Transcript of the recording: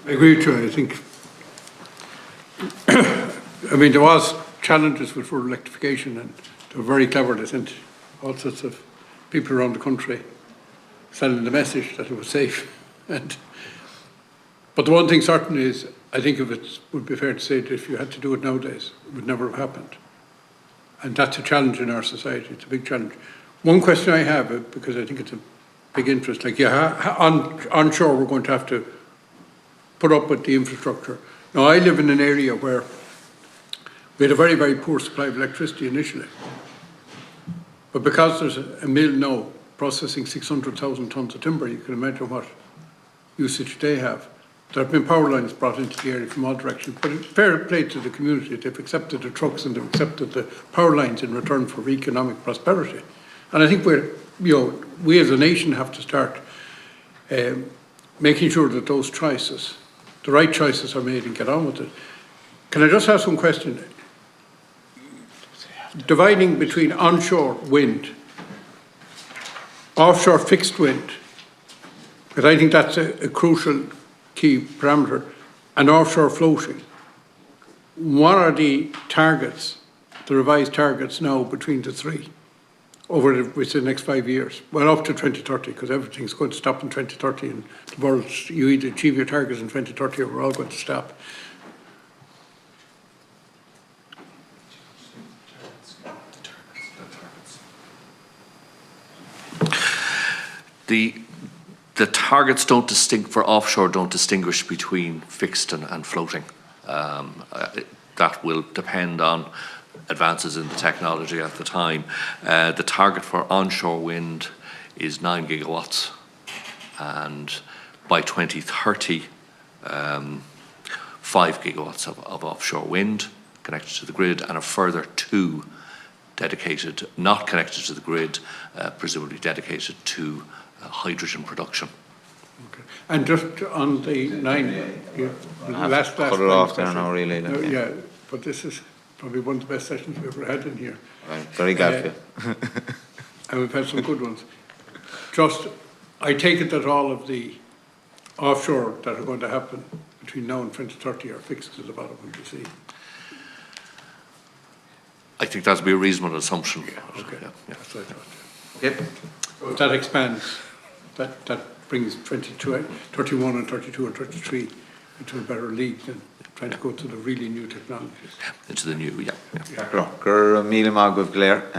I agree with you. I think, I mean, there was challenges with rural electrification, and they were very clever. They sent all sorts of people around the country selling the message that it was safe. But the one thing certain is, I think if it would be fair to say that if you had to do it nowadays, it would never have happened. And that's a challenge in our society. It's a big challenge. One question I have, because I think it's a big interest, like, yeah, onshore we're going to have to put up with the infrastructure. Now, I live in an area where we had a very, very poor supply of electricity initially. But because there's a mill now processing 600,000 tonnes of timber, you can imagine what usage they have. There have been power lines brought into the area from all directions, but it's fair play to the community. They've accepted the trucks and they've accepted the power lines in return for economic prosperity. And I think we as a nation have to start making sure that those choices, the right choices, are made and get on with it. Can I just ask one question? Dividing between onshore wind, offshore fixed wind, because I think that's a crucial key parameter, and offshore floating. What are the targets, the revised targets now between the three over the next 5 years? Well, up to 2030, because everything's going to stop in 2030, and the world, you either achieve your targets in 2030 or we're all going to stop. The targets for offshore don't distinguish between fixed and floating. That will depend on advances in the technology at the time. The target for onshore wind is 9 gigawatts, and by 2030, 5 gigawatts of offshore wind connected to the grid, and a further 2 dedicated, not connected to the grid, presumably dedicated to hydrogen production. Okay. And just on the 9, last put it off there now, really. Yeah, but this is probably one of the best sessions we've ever had in here. I'm very glad for you. And we've had some good ones. Just, I take it that all of the offshore that are going to happen between now and 2030 are fixed to the bottom of the sea. I think that would be a reasonable assumption. Yeah, okay. Yeah. That's what I thought. Yep. So if that expands, that brings 31 and 32 and 33 into a better league than trying to go to the really new technologies. Into the new, yeah. Gur míle má go bhléir